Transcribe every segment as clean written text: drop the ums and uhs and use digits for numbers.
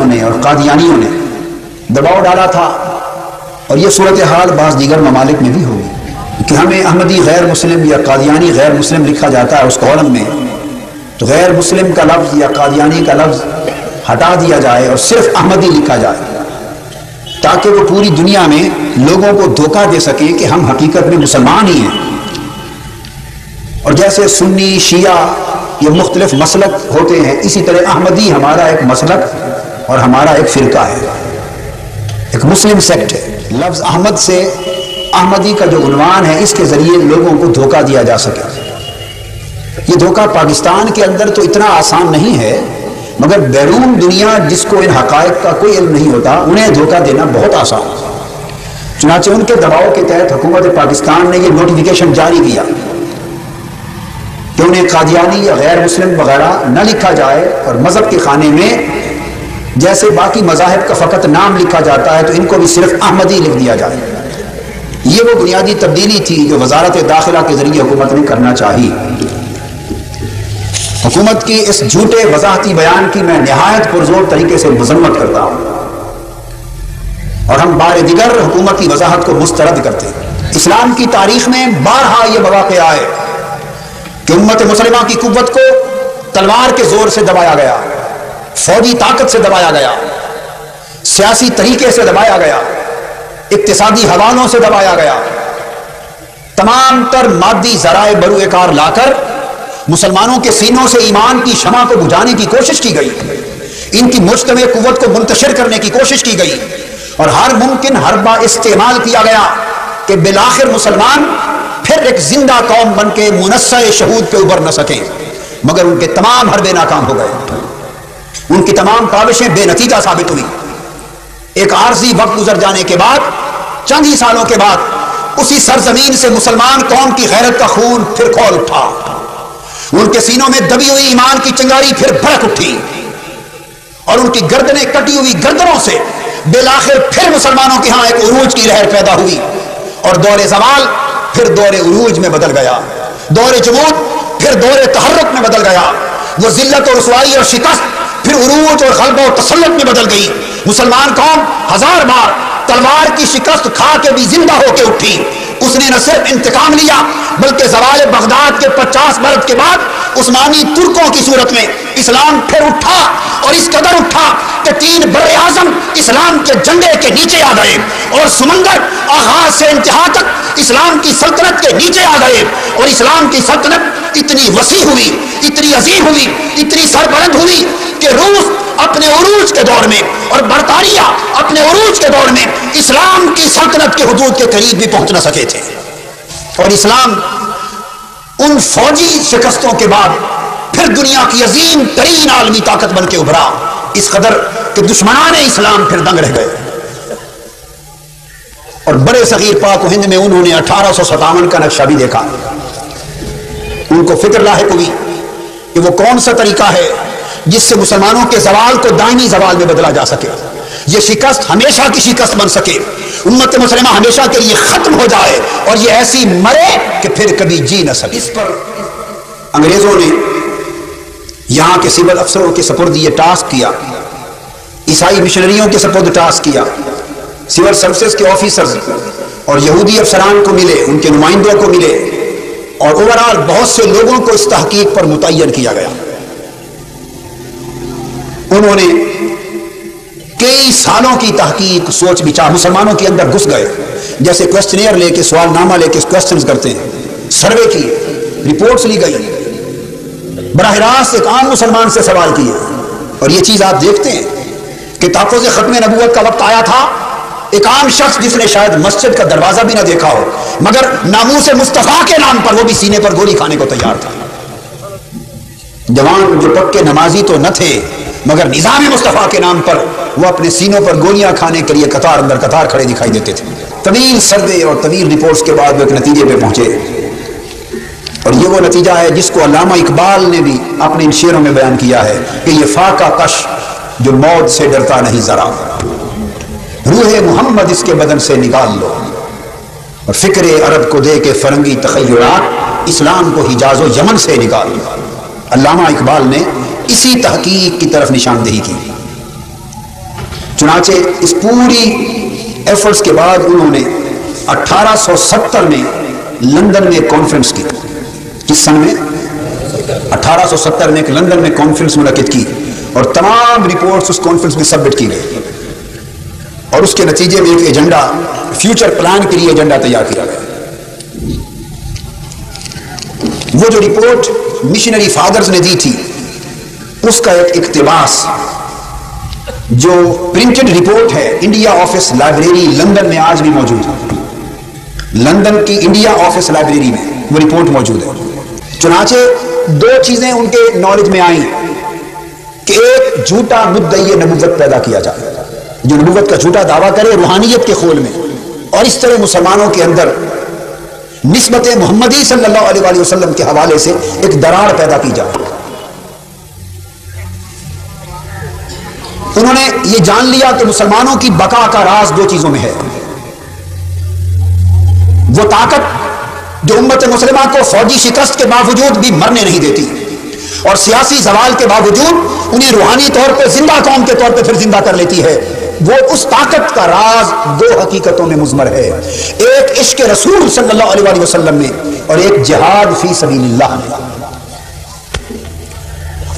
نے اور قادیانیوں نے دباؤ ڈالا تھا، اور یہ صورتحال بعض دیگر ممالک میں بھی ہوگی کہ ہمیں احمدی غیر مسلم یا قادیانی غیر مسلم لکھا جاتا ہے اس کالم میں، تو غیر مسلم کا لفظ یا قادیانی کا لفظ ہٹا دیا جائے اور صرف احمدی لکھا جائے، تاکہ وہ پوری دنیا میں لوگوں کو دھوکہ دے سکیں کہ ہم حقیقت میں مسلمان ہی ہیں۔ اور جیسے سنی شیعہ یہ مختلف مسلک ہوتے ہیں، اسی طرح احمدی ہمارا ایک مسلک اور ہمارا ایک فرقہ ہے، ایک مسلم سیکٹ ہے۔ لفظ احمد سے احمدی کا جو عنوان ہے، اس کے ذریعے لوگوں کو دھوکہ دیا جا سکے۔ یہ دھوکہ پاکستان کے اندر تو اتنا آسان نہیں ہے، مگر بیرون دنیا جس کو ان حقائق کا کوئی علم نہیں ہوتا انہیں دھوکہ دینا بہت آسان ہے۔ چنانچہ ان کے دباؤ کے تحت حکومت پاکستان نے یہ نوٹیفیکیشن جاری کیا کہ انہیں قادیانی یا غیر مسلم وغیرہ نہ لکھا جائے، اور مذہب کے خانے میں جیسے باقی مذاہب کا فقط نام لکھا جاتا ہے تو ان کو بھی صرف احمدی لکھ دیا جائے۔ یہ وہ بنیادی تبدیلی تھی جو وزارت داخلہ کے ذریعے حکومت نے کرنا چاہی۔ حکومت کی اس جھوٹے وضاحتی بیان کی میں نہایت پرزور طریقے سے مذمت کرتا ہوں، اور ہم بار دیگر حکومت کی وضاحت کو مسترد کرتے ہیں۔ اسلام کی تاریخ میں بارہا یہ مواقع آئے کہ امت مسلمہ کی قوت کو تلوار کے زور سے دبایا گیا، فوجی طاقت سے دبایا گیا، سیاسی طریقے سے دبایا گیا، اقتصادی حوالوں سے دبایا گیا، تمام تر مادی ذرائع بروئے کار لا کر مسلمانوں کے سینوں سے ایمان کی شمع کو بجھانے کی کوشش کی گئی، ان کی مجتمع قوت کو منتشر کرنے کی کوشش کی گئی، اور ہر ممکن حربہ استعمال کیا گیا کہ بالآخر مسلمان پھر ایک زندہ قوم بن کے منصع شہود پہ ابھر نہ سکیں، مگر ان کے تمام حربے ناکام ہو گئے، ان کی تمام کاوشیں بے نتیجہ ثابت ہوئی۔ ایک عارضی وقت گزر جانے کے بعد، چند ہی سالوں کے بعد، اسی سرزمین سے مسلمان قوم کی غیرت کا خون پھر کھول اٹھا، ان کے سینوں میں دبی ہوئی ایمان کی چنگاری پھر بھڑک اٹھی، اور ان کی گردنیں کٹی ہوئی گردنوں سے بالآخر پھر مسلمانوں کے ہاں ایک عروج کی لہر پیدا ہوئی، اور دور زوال پھر دور عروج میں بدل گیا، دور جمود پھر دور تحرک میں بدل گیا، وہ ذلت اور رسوائی اور شکست پھر عروج اور غلبہ اور تسلط میں بدل گئی۔ مسلمان قوم ہزار بار تلوار کی شکست کھا کے بھی زندہ ہو کے اٹھی، اس نے نہ صرف انتقام لیا بلکہ زوال بغداد کے 50 برس کے بعد عثمانی ترکوں کی صورت میں اسلام پھر اٹھا، اور اس قدر اٹھا کہ 3 بر اعظم اسلام کے جھنڈے کے نیچے آ گئے، اور سمندر آغاز سے انتہا تک اسلام کی سلطنت کے نیچے آ گئے، اور اسلام کی سلطنت اتنی وسیع ہوئی، اتنی عظیم ہوئی، اتنی سربلند ہوئی کہ روس اپنے عروج کے دور میں اور برطانیہ اپنے عروج کے دور میں اسلام کی سلطنت کے حدود کے قریب بھی پہنچ نہ سکے تھے، اور اسلام ان فوجی شکستوں کے بعد پھر دنیا کی عظیم ترین عالمی طاقت بن کے ابھرا، اس قدر کہ دشمنان اسلام پھر دنگ رہ گئے، اور بڑے صغیر پاک و ہند میں انہوں نے 1857 کا نقشہ بھی دیکھا، ان کو فکر لاحق ہوئی کہ وہ کون سا طریقہ ہے جس سے مسلمانوں کے زوال کو دائمی زوال میں بدلا جا سکے، یہ شکست ہمیشہ کی شکست بن سکے، امت مسلمہ ہمیشہ کے لیے ختم ہو جائے، اور یہ ایسی مرے کہ پھر کبھی جی نہ سکے۔ اس پر انگریزوں نے یہاں کے سول افسروں کے سپرد یہ ٹاسک کیا، عیسائی مشنریوں کے سپرد ٹاسک کیا، سول سروسز کے آفیسرز اور یہودی افسران کو ملے، ان کے نمائندوں کو ملے، اور اوورال بہت سے لوگوں کو اس تحقیق پر متعین کیا گیا۔ انہوں نے کئی سالوں کی تحقیق سوچ بچار مسلمانوں کے اندر گھس گئے، جیسے کوسچنیئر لے کے سوال نامہ لے کے کوسچنز کرتے ہیں، سروے کی رپورٹس لی گئی، براہ راست ایک عام مسلمان سے سوال کیے، اور یہ چیز آپ دیکھتے ہیں کہ تحفظ ختم نبوت کا وقت آیا تھا، ایک عام شخص جس نے شاید مسجد کا دروازہ بھی نہ دیکھا ہو مگر ناموس مصطفیٰ کے نام پر وہ بھی سینے پر گولی کھانے کو تیار تھا، جوان جو پکے نمازی تو نہ تھے مگر نظام مصطفیٰ کے نام پر وہ اپنے سینوں پر گولیاں کھانے کے لیے قطار اندر قطار کھڑے دکھائی دیتے تھے۔ طویل سروے اور طویل رپورٹس کے بعد وہ ایک نتیجے پہ پہنچے، اور یہ وہ نتیجہ ہے جس کو علامہ اقبال نے بھی اپنے ان شعروں میں بیان کیا ہے کہ یہ فاقہ کش جو موت سے ڈرتا نہیں ذرا، روح محمد اس کے بدن سے نکال لو، اور فکر عرب کو دے کے فرنگی تخیلات اسلام کو حجاز و یمن سے نکال لو۔ علامہ اقبال نے اسی تحقیق کی طرف نشاندہی کی۔ چنانچہ اس پوری ایفرٹس کے بعد انہوں نے 1870 میں لندن میں کانفرنس کی. کس سن میں؟ 1870 میں ایک لندن میں کانفرنس منعقد کی اور تمام رپورٹس اس کانفرنس میں سبمٹ کی گئی اور اس کے نتیجے میں ایک ایجنڈا، فیوچر پلان کے لیے ایجنڈا تیار کیا گیا. وہ جو رپورٹ مشنری فادرز نے دی تھی اس کا ایک اقتباس جو پرنٹڈ رپورٹ ہے انڈیا آفس لائبریری لندن میں آج بھی موجود ہے. لندن کی انڈیا آفس لائبریری میں وہ رپورٹ موجود ہے. چنانچہ دو چیزیں ان کے نالج میں آئیں کہ ایک جھوٹا مدعی نبوت پیدا کیا جائے جو نبوت کا جھوٹا دعویٰ کرے روحانیت کے خول میں، اور اس طرح مسلمانوں کے اندر نسبت محمدی صلی اللہ علیہ وآلہ وسلم کے حوالے سے ایک دراڑ پیدا کی جائے. انہوں نے یہ جان لیا کہ مسلمانوں کی بقا کا راز دو چیزوں میں ہے. وہ طاقت جو امت مسلمہ کو فوجی شکست کے باوجود بھی مرنے نہیں دیتی اور سیاسی زوال کے باوجود انہیں روحانی طور پہ زندہ قوم کے طور پہ پھر زندہ کر لیتی ہے، وہ اس طاقت کا راز دو حقیقتوں میں مضمر ہے. ایک عشق رسول صلی اللہ علیہ وآلہ وسلم میں اور ایک جہاد فی سبیل اللہ میں.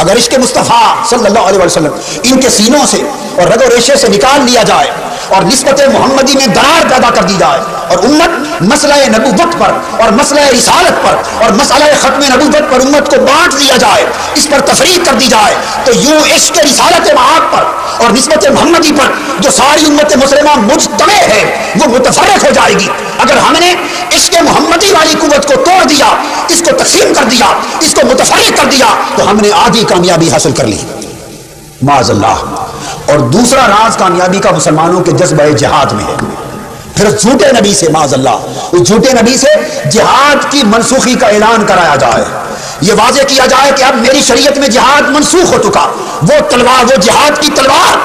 اگر عشق مصطفیٰ صلی اللہ علیہ وسلم ان کے سینوں سے اور رگ و ریشے سے نکال لیا جائے اور نسبت محمدی میں درار پیدا کر دی جائے اور امت مسئلہ نبوت پر اور مسئلہ رسالت پر اور مسئلہ ختم نبوت پر امت کو بانٹ دیا جائے، اس پر تفریق کر دی جائے، تو یوں عشق رسالت معاد پر اور نسبت محمدی پر جو ساری امت مسلمہ مجتمع ہے وہ متفرق ہو جائے گی. اگر ہم نے عشق محمدی والی قوت کو توڑ دیا، اس کو تقسیم کر دیا، اس کو متفرق کر دیا، تو ہم نے آدھی کامیابی حاصل کر لی معاذ اللہ. اور دوسرا راز کامیابی کا مسلمانوں کے جذبہ جہاد میں ہے. پھر جھوٹے نبی سے معاذ اللہ، اس جھوٹے نبی سے جہاد کی منسوخی کا اعلان کرایا جائے، یہ واضح کیا جائے کہ اب میری شریعت میں جہاد منسوخ ہو چکا. وہ تلوار، وہ جہاد کی تلوار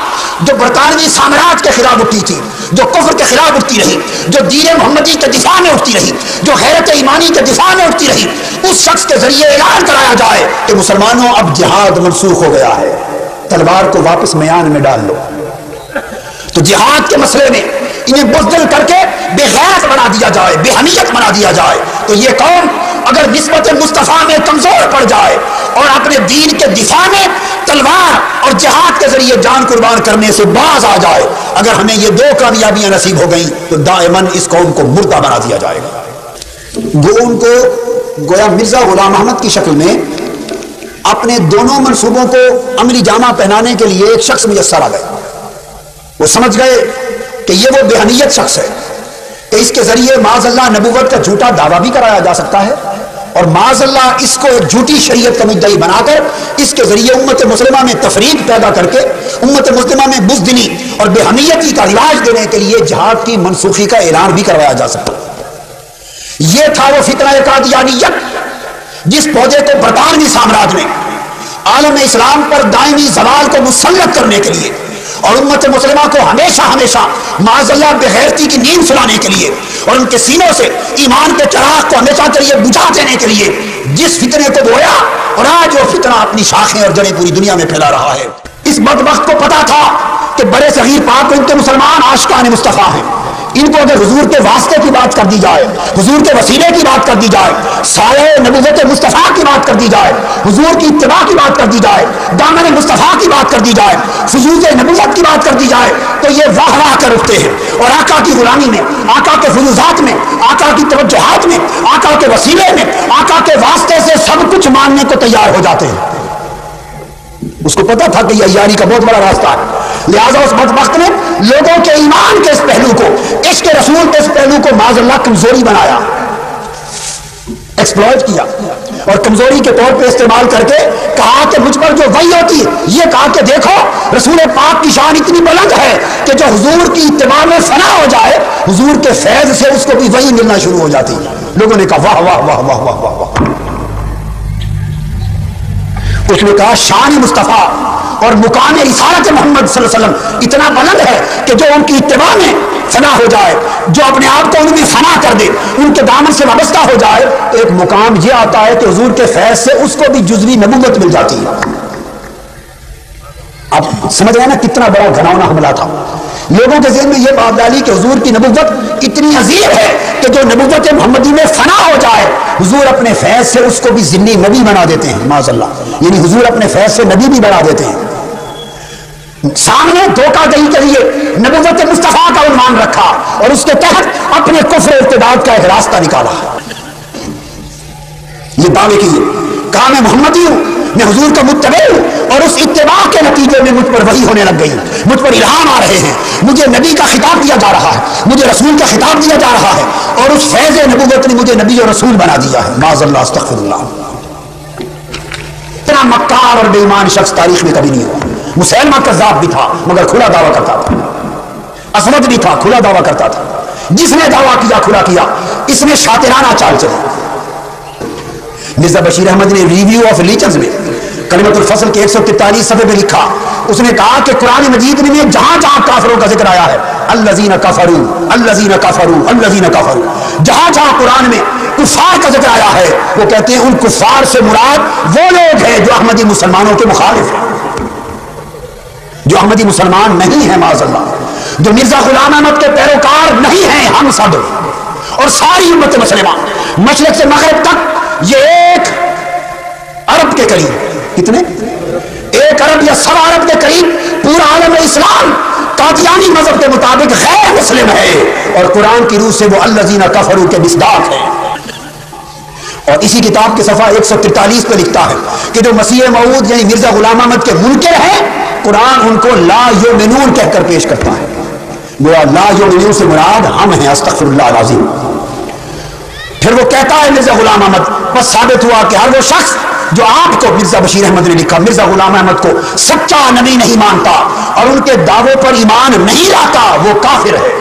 جو برطانوی سامراج کے خلاف اٹھتی تھی، جو کفر کے خلاف اٹھتی رہی، جو دین محمدی کے دفاع میں اٹھتی رہی، جو غیرت ایمانی کے دفاع میں اٹھتی رہی، اس شخص کے ذریعے اعلان کرایا جائے کہ مسلمانوں اب جہاد منسوخ ہو گیا ہے، تلوار کو واپس میان میں ڈال لو. تو جہاد کے مسئلے میں انہیں بزدل کر کے بے غیرت بنا دیا جائے، بے حمیت بنا دیا جائے، تو یہ قوم اگر نسبت مصطفیٰ میں کمزور پڑ جائے اور اپنے دین کے دفاع میں تلوار اور جہاد کے ذریعے جان قربان کرنے سے باز آ جائے، اگر ہمیں یہ دو کامیابیاں نصیب ہو گئیں تو دائماً اس قوم کو مردہ بنا دیا جائے گا. وہ ان کو گویا مرزا غلام احمد کی شکل میں اپنے دونوں منصوبوں کو عملی جامہ پہنانے کے لیے ایک شخص میسر آ گئے. وہ سمجھ گئے کہ یہ وہ بے حمیت شخص ہے کہ اس کے ذریعے معاذ اللہ نبوت کا جھوٹا دعویٰ بھی کرایا جا سکتا ہے اور معاذ اللہ اس کو ایک جھوٹی شریعت کا مدعی بنا کر اس کے ذریعے امت مسلمہ میں تفریق پیدا کر کے امت مسلمہ میں بزدلی اور بے حمیتی کا رواج دینے کے لیے جہاد کی منسوخی کا اعلان بھی کروایا جا سکتا ہے. یہ تھا وہ فتنہ قادیانیت جس پودے کو برطانوی سامراج نے عالم اسلام پر دائمی زوال کو مسلط کرنے کے لیے اور امت مسلمہ کو ہمیشہ ہمیشہ معاذ اللہ بے غیرتی کی نیند سلانے کے لیے اور ان کے سینوں سے ایمان کے چراغ کو ہمیشہ کے لیے بجھا دینے کے لیے جس فتنے کو بویا اور آج وہ فتنہ اپنی شاخیں اور جڑیں پوری دنیا میں پھیلا رہا ہے. اس بدبخت کو پتا تھا کہ بڑے صغیر پاک ان کے مسلمان عاشقان مصطفیٰ ہیں. ان کو اگر حضور کے واسطے کی بات کر دی جائے، حضور کے وسیلے کی بات کر دی جائے، سایہ نبوت مصطفیٰ کی بات کر دی جائے، حضور کی اتباع کی بات کر دی جائے، دامن مصطفیٰ کی بات کر دی جائے، فضول نبوت کی بات کر دی جائے، تو یہ واہ واہ کر اٹھتے ہیں اور آقا کی غلامی میں، آقا کے فیوزات میں، آقا کی توجہات میں، آقا کے وسیلے میں، آقا کے واسطے سے سب کچھ ماننے کو تیار ہو جاتے ہیں. اس کو پتا تھا کہ یہ عیاری کا بہت بڑا راستہ ہے، لہذا اس بدبخت نے لوگوں کے ایمان کے اس پہلو کو، عشق رسول کے اس پہلو کو معاذ اللہ کمزوری بنایا، ایکسپلوئٹ کیا اور کمزوری کے طور پہ استعمال کر کے کہا کہ مجھ پر جو وحی ہوتی ہے، یہ کہا کہ دیکھو رسول پاک کی شان اتنی بلند ہے کہ جو حضور کی اتباع میں فنا ہو جائے حضور کے فیض سے اس کو بھی وحی ملنا شروع ہو جاتی. لوگوں نے کہا واہ واہ واہ واہ واہ واہ واہ. اس نے کہا شان مصطفیٰ اور مقام رسالت محمد صلی اللہ علیہ وسلم اتنا بلند ہے کہ جو ان کی اتباع میں فنا ہو جائے، جو اپنے آپ کو ان میں فنا کر دے، ان کے دامن سے وابستہ ہو جائے، ایک مقام یہ آتا ہے کہ حضور کے فیض سے اس کو بھی جزوی نبوت مل جاتی ہے. آپ سمجھ رہے ہیں نا کتنا بڑا گھناؤنا حملہ تھا. لوگوں کے ذہن میں یہ بات ڈالی کہ حضور کی نبوت اتنی عظیم ہے کہ جو نبوت محمدی میں فنا ہو جائے حضور اپنے فیض سے اس کو بھی ذلی نبی بنا دیتے ہیں معاذ اللہ. یعنی حضور اپنے فیض سے نبی بھی بنا دیتے ہیں. سامنے دھوکہ دہی کے لیے نبوت مصطفیٰ کا عنوان رکھا اور اس کے تحت اپنے کفر ارتداد کا ایک راستہ نکالا. یہ دعوے کیے کہا میں محمدی ہوں, میں حضور کا متبع ہوں اور اس اتباع کے نتیجے میں مجھ پر وحی ہونے لگ گئی, مجھ پر الہام آ رہے ہیں, مجھے نبی کا خطاب دیا جا رہا ہے, مجھے رسول کا خطاب دیا جا رہا ہے اور اس فیض نبوت نے مجھے نبی اور رسول بنا دیا ہے. معاذ اللہ استغفر اللہ. اتنا مکار اور بے ایمان شخص تاریخ میں کبھی نہیں ہوا. مسلمہ کذاب بھی تھا مگر کھلا دعویٰ کرتا تھا, اسود بھی تھا کھلا دعویٰ کرتا تھا. جس نے دعویٰ کیا کھلا کیا, اس نے شاطرانہ چال چلی. مرزا بشیر احمد نے ریویو آف ریلیجنز میں کلمۃ الفصل کے 143 صفحے میں لکھا, اس نے کہا کہ قرآن مجید میں جہاں جہاں کافروں کا ذکر آیا ہے الذین کفروا الذین کفروا الذین کفروا, جہاں جہاں قرآن میں کفار کا ذکر آیا ہے وہ کہتے ہیں ان کفار سے مراد وہ لوگ ہیں جو احمدی مسلمانوں کے مخالف ہیں, جو احمدی مسلمان نہیں ہیں معاذ اللہ, جو مرزا غلام احمد کے پیروکار نہیں ہیں. ہم سب اور ساری امت مسلمہ مشرق سے مغرب تک یہ ایک ارب کے قریب, کتنے, ایک ارب یا سوا ارب کے قریب پورا عالم اسلام قادیانی مذہب کے مطابق غیر مسلم ہے اور قرآن کی روح سے وہ الذین کفروا کے مصداق ہیں. اور اسی کتاب کے صفحہ 143 پہ لکھتا ہے کہ جو مسیح موعود یعنی مرزا غلام احمد کے منکر ہیں قرآن ان کو لا یؤمنون کہہ کر پیش کرتا ہے. گویا لا یؤمنون سے مراد ہم ہیں, استغفر اللہ العظیم. پھر وہ کہتا ہے مرزا غلام احمد, بس ثابت ہوا کہ ہر وہ شخص جو آپ کو, مرزا بشیر احمد نے لکھا, مرزا غلام احمد کو سچا نبی نہیں مانتا اور ان کے دعووں پر ایمان نہیں لاتا وہ کافر ہے.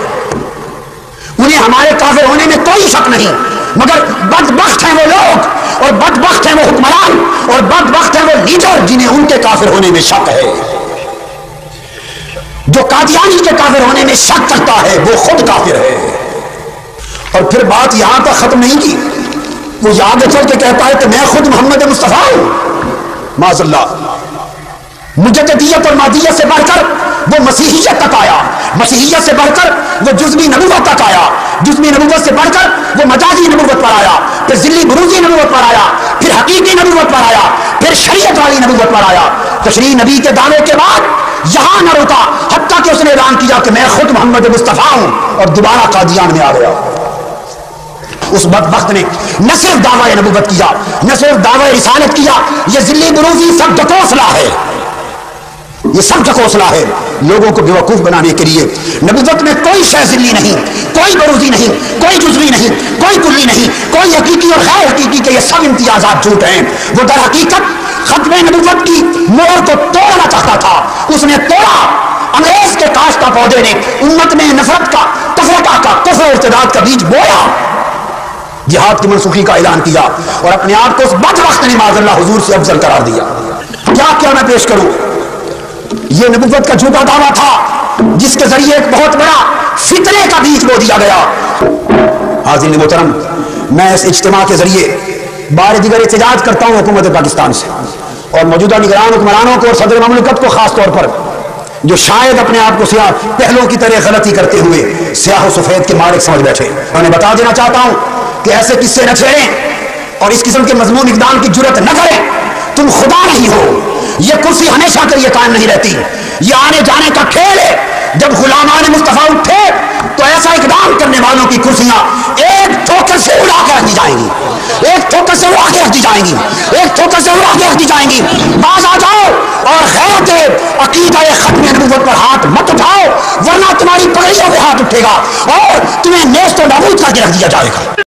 انہیں ہمارے کافر ہونے میں کوئی شک نہیں, مگر بدبخت ہیں وہ لوگ اور بدبخت ہیں وہ حکمران اور بدبخت ہیں وہ لیڈر جنہیں ان کے کافر ہونے میں شک ہے. جو قادیانی کے کافر ہونے میں شک کرتا ہے وہ خود کافر ہے. اور پھر بات یہاں تک ختم نہیں کی, وہ آگے چل کے کہتا ہے کہ میں خود محمد مصطفیٰ ہوں. معاذ اللہ. مجددیت اور مادیت سے بڑھ کر وہ مسیحیت تک آیا, مسیحیت سے بڑھ کر وہ جزوی نبوت تک آیا, جزوی نبوت سے بڑھ کر وہ مجازی نبوت پر آیا, پھر ذلی بروزی نبوت پر آیا, پھر حقیقی نبوت پر آیا, پھر شریعت والی نبوت پر آیا. تشریح نبی کے دعوے کے بعد یہاں نہ رکا حتیٰ کہ اس نے اعلان کیا کہ میں خود محمد مصطفیٰ ہوں اور دوبارہ قادیان میں آ گیا. اس بدبخت نے نہ صرف دعوی نبوت کیا, نہ صرف دعوی رسالت کیا, یہ ذلی بروزی سب ڈکوسلا ہے, یہ سب ڈکوسلا ہے لوگوں کو بیوقوف بنانے کے لیے. نبوت میں کوئی شے ذلی نہیں, کوئی بروزی نہیں, کوئی جزوی نہیں, کوئی کلی نہیں, کوئی حقیقی اور غیر حقیقی کے یہ سب امتیازات جھوٹ ہیں. وہ در حقیقت ختم نبوت کی مہر کو توڑنا چاہتا تھا, اس نے توڑا. انگریز کے کاشتہ پودے نے امت میں نفرت کا, تفرقہ کا, کفر و ارتداد کا بیج بویا, جہاد کی منسوخی کا اعلان کیا اور اپنے آپ کو اس بدبخت نے معاذ اللہ حضور سے افضل قرار دیا. کیا میں پیش کروں؟ یہ نبوت کا جھوٹا دعویٰ تھا جس کے ذریعے ایک بہت بڑا فتنے کا بیج بو دیا گیا. حاضرین محترم, میں اس اجتماع کے ذریعے بار دیگر احتجاج کرتا ہوں حکومت پاکستان سے اور موجودہ نگران حکمرانوں کو اور صدر مملکت کو خاص طور پر, جو شاید اپنے آپ کو سیاہ پہلوں کی طرح غلطی کرتے ہوئے سیاہ و سفید کے مالک سمجھ بیٹھے. میں انہیں بتا دینا چاہتا ہوں کہ ایسے قصے نہ چھیڑیں اور اس قسم کے مضمون اقدام کی جرت نہ کریں. تم خدا نہیں ہو, یہ کرسی ہمیشہ کے لیے قائم نہیں رہتی, یہ آنے جانے کا کھیل ہے. جب غلامان مصطفیٰ اٹھے تو ایسا اقدام کرنے والوں کی کرسیاں ایک ٹھوکر سے اڑا کے رکھ دی جائیں گی, ایک ٹھوکر سے اڑا کے رکھ دی جائیں گی, ایک ٹھوکر سے اڑا کے رکھ دی جائیں گی. باز آ جاؤ اور غیرت عقیدہ ختم نبوت پر ہاتھ مت اٹھاؤ ورنہ تمہاری پگڑیوں پہ ہاتھ اٹھے گا اور تمہیں نیست و نابود کر کے رکھ دیا جائے گا.